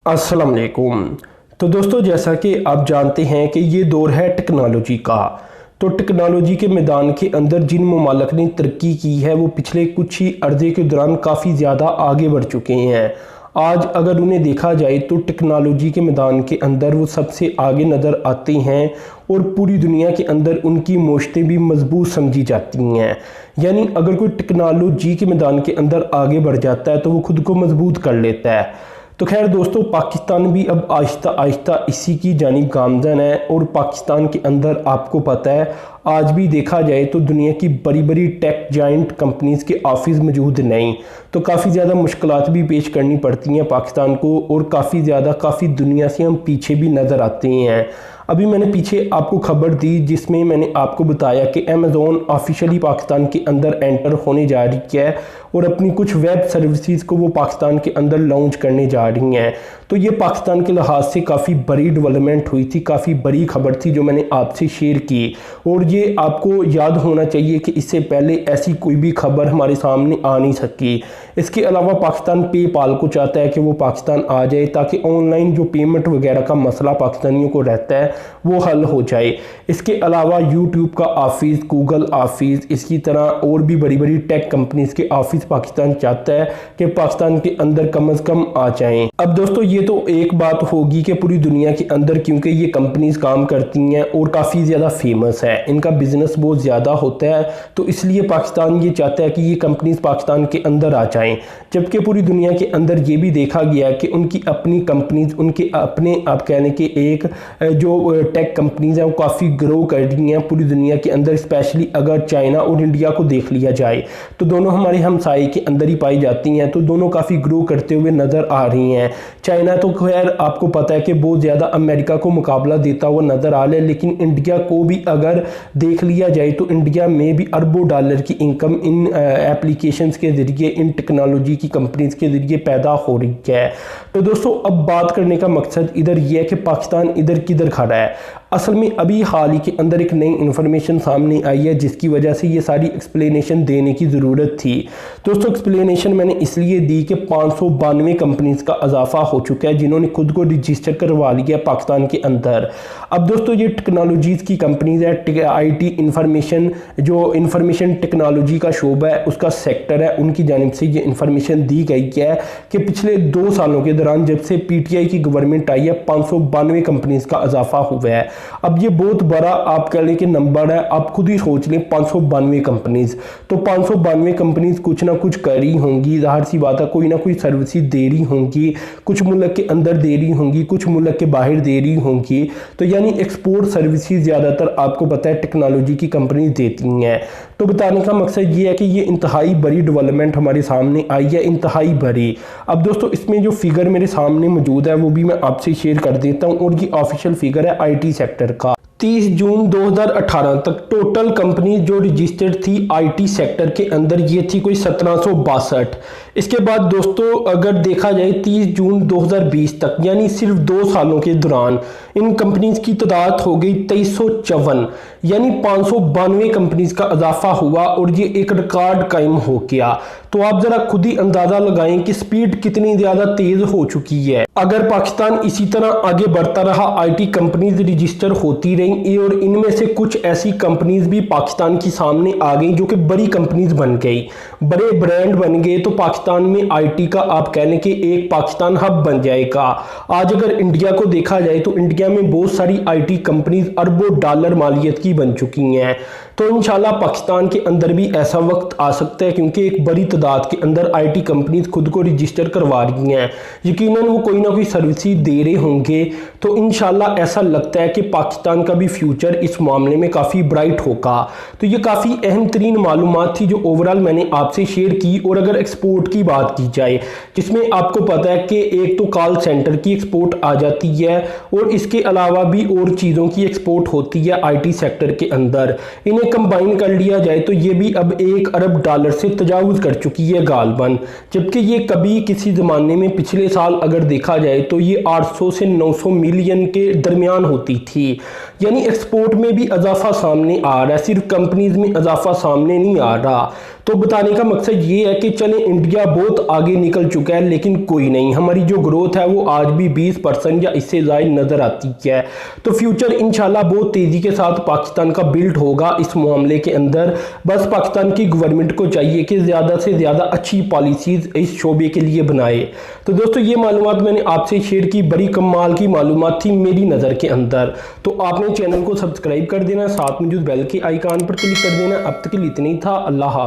अस्सलाम वालेकुम। तो दोस्तों, जैसा कि आप जानते हैं कि ये दौर है टेक्नोलॉजी का। तो टेक्नोलॉजी के मैदान के अंदर जिन ममालिक ने तरक्की की है वो पिछले कुछ ही अर्जे के दौरान काफ़ी ज़्यादा आगे बढ़ चुके हैं। आज अगर उन्हें देखा जाए तो टेक्नोलॉजी के मैदान के अंदर वो सबसे आगे नज़र आते हैं और पूरी दुनिया के अंदर उनकी मोशतें भी मजबूत समझी जाती हैं। यानी अगर कोई टेक्नोलॉजी के मैदान के अंदर आगे बढ़ जाता है तो वो खुद को मजबूत कर लेता है। तो खैर दोस्तों, पाकिस्तान भी अब आहिस्ता आहिस्ता इसी की जानिब गामज़न है। और पाकिस्तान के अंदर आपको पता है, आज भी देखा जाए तो दुनिया की बड़ी बड़ी टेक जाइंट कंपनीज़ के ऑफिस मौजूद नहीं, तो काफ़ी ज़्यादा मुश्किलात भी पेश करनी पड़ती हैं पाकिस्तान को। और काफ़ी दुनिया से हम पीछे भी नज़र आते हैं। अभी मैंने पीछे आपको खबर दी जिसमें मैंने आपको बताया कि अमेज़ॉन ऑफिशियली पाकिस्तान के अंदर एंटर होने जा रही है और अपनी कुछ वेब सर्विसेज को वो पाकिस्तान के अंदर लॉन्च करने जा रही हैं। तो ये पाकिस्तान के लिहाज से काफ़ी बड़ी डेवलपमेंट हुई थी, काफ़ी बड़ी खबर थी जो मैंने आपसे शेयर की। और ये आपको याद होना चाहिए कि इससे पहले ऐसी कोई भी खबर हमारे सामने आ नहीं सकी। इसके अलावा पाकिस्तान पेपाल को चाहता है कि वो पाकिस्तान आ जाए ताकि ऑनलाइन जो पेमेंट वगैरह का मसला पाकिस्तानियों को रहता है वो हल हो जाए। इसके अलावा यूट्यूब का ऑफिस, गूगल ऑफिस, इसी तरह और भी बड़ी बड़ी टेक कंपनीज के ऑफिस पाकिस्तान चाहता है कि पाकिस्तान के अंदर कम अज़ कम आ जाएं। अब दोस्तों, ये तो एक बात होगी कि पूरी दुनिया के अंदर क्योंकि ये कंपनीज काम करती हैं और काफ़ी ज़्यादा फेमस है, इनका बिजनेस बहुत ज़्यादा होता है, तो इसलिए पाकिस्तान ये चाहता है कि ये कंपनीज पाकिस्तान के अंदर आ जाएं। जबकि पूरी दुनिया के अंदर ये भी देखा गया कि उनकी अपनी कंपनीज, उनके अपने आप कहने के एक जो टेक कंपनीज हैं वो काफ़ी ग्रो कर रही हैं पूरी दुनिया के अंदर। स्पेशली अगर चाइना और इंडिया को देख लिया जाए तो दोनों हमारे हमसाए के अंदर ही पाई जाती हैं, तो दोनों काफ़ी ग्रो करते हुए नज़र आ रही हैं। चाइना तो खैर आपको पता है कि बहुत ज़्यादा अमेरिका को मुकाबला देता हुआ नज़र आ रहा है, लेकिन इंडिया को भी अगर देख लिया जाए तो इंडिया में भी अरबों डॉलर की इनकम इन एप्लीकेशंस के ज़रिए, इन टेक्नोलॉजी की कंपनीज के ज़रिए पैदा हो रही है। तो दोस्तों, अब बात करने का मकसद इधर यह है कि पाकिस्तान इधर किधर खड़ा है। असल में अभी हाल ही के अंदर एक नई इन्फॉर्मेशन सामने आई है जिसकी वजह से ये सारी एक्सप्लेनेशन देने की ज़रूरत थी। दोस्तों, एक्सप्लेनेशन मैंने इसलिए दी कि 592 कंपनीज का इजाफा हो चुका है जिन्होंने खुद को रजिस्टर करवा लिया पाकिस्तान के अंदर। अब दोस्तों, ये टेक्नोलॉजीज़ की कंपनीज है, IT इंफॉर्मेशन, जो इंफॉर्मेशन टेक्नोलॉजी का शोबा है उसका सेक्टर है, उनकी जानिब से ये इंफॉर्मेशन दी गई है कि पिछले 2 सालों के दौरान जब से PTI की गवर्नमेंट आई है 592 कंपनीज का इजाफा हुआ है। अब ये बहुत बड़ा आप कह लें कि नंबर है, आप खुद ही सोच लें 592 कंपनीज। तो 592 कंपनीज कुछ ना कुछ कर रही होंगी, जाहिर सी बात है कोई ना कोई सर्विसेज दे रही होंगी, कुछ मुल्क के अंदर दे रही होंगी, कुछ मुल्क के बाहर दे रही होंगी। तो यानी एक्सपोर्ट सर्विसेज ज़्यादातर आपको पता है टेक्नोलॉजी की कंपनीज देती हैं। तो बताने का मकसद ये है कि ये इंतहाई बड़ी डेवलपमेंट हमारे सामने आई है, इंतहाई बड़ी। अब दोस्तों, इसमें जो फिगर मेरे सामने मौजूद है वो भी मैं आपसे शेयर कर देता हूँ, और ये ऑफिशियल फिगर है IT सेक्टर का। 30 जून 2018 तक टोटल कंपनी जो रजिस्टर्ड थी IT सेक्टर के अंदर ये थी कोई 1762। इसके बाद दोस्तों, अगर देखा जाए 30 जून 2020 तक यानी सिर्फ 2 सालों के दौरान इन कंपनीज की तादाद हो गई 2354, यानी 592 कंपनीज का इजाफा हुआ और ये एक रिकॉर्ड कायम हो गया। तो आप जरा खुद ही अंदाजा लगाएं कि स्पीड कितनी ज्यादा तेज हो चुकी है। अगर पाकिस्तान इसी तरह आगे बढ़ता रहा, IT कंपनीज रजिस्टर होती रही और इनमें से कुछ ऐसी कंपनीज भी पाकिस्तान की सामने आ गई जो कि बड़ी कंपनीज बन गई, बड़े ब्रांड बन गए, तो पाकिस्तान में IT का आप कहने के एक पाकिस्तान हब बन जाएगा। आज अगर इंडिया को देखा जाए तो इंडिया में बहुत सारी IT कंपनीज अरबों डॉलर मालियत की बन चुकी हैं। तो इंशाल्लाह पाकिस्तान के अंदर भी ऐसा वक्त आ सकता है, क्योंकि एक बड़ी तादाद के अंदर IT कंपनीज खुद को रजिस्टर करवा रही हैं, यकीनन वो कोई ना कोई सर्विसेज दे रहे होंगे। तो इंशाल्लाह ऐसा लगता है कि पाकिस्तान का भी फ्यूचर इस मामले में काफ़ी ब्राइट होगा। तो ये काफ़ी अहम तरीन मालूमात थी जो ओवरऑल मैंने आपसे शेयर की। और अगर एक्सपोर्ट की बात की जाए, जिसमें आपको पता है कि एक तो कॉल सेंटर की एक्सपोर्ट आ जाती है और इसके अलावा भी और चीज़ों की एक्सपोर्ट होती है IT सेक्टर के अंदर। इन्हें कंबाइन कर लिया जाए तो ये भी अब 1 अरब डॉलर से तजावुज़ कर चुकी है गालबन, जबकि ये कभी किसी ज़माने में पिछले साल अगर देखा जाए तो ये 800 से 900 मिलियन के दरमियान होती थी। यानी एक्सपोर्ट में भी इजाफा सामने आ रहा है, सिर्फ कंपनीज में इजाफा सामने नहीं आ रहा। तो बताने का मकसद ये है कि चलें इंडिया बहुत आगे निकल चुका है, लेकिन कोई नहीं, हमारी जो ग्रोथ है वो आज भी 20% या इससे ज़्यादा नज़र आती है। तो फ्यूचर इंशाल्लाह बहुत तेज़ी के साथ पाकिस्तान का बिल्ड होगा इस मामले के अंदर। बस पाकिस्तान की गवर्नमेंट को चाहिए कि ज़्यादा से ज़्यादा अच्छी पॉलिसीज़ इस शोबे के लिए बनाए। तो दोस्तों ये मालूमात मैंने आपसे शेयर की, बड़ी कमाल की मालूमात थी मेरी नज़र के अंदर। तो आपने चैनल को सब्सक्राइब कर देना, साथ में जो बेल के आइकान पर क्लिक कर देना। अब तक के लिए इतना ही था। अल्लाह हाफ़िज़।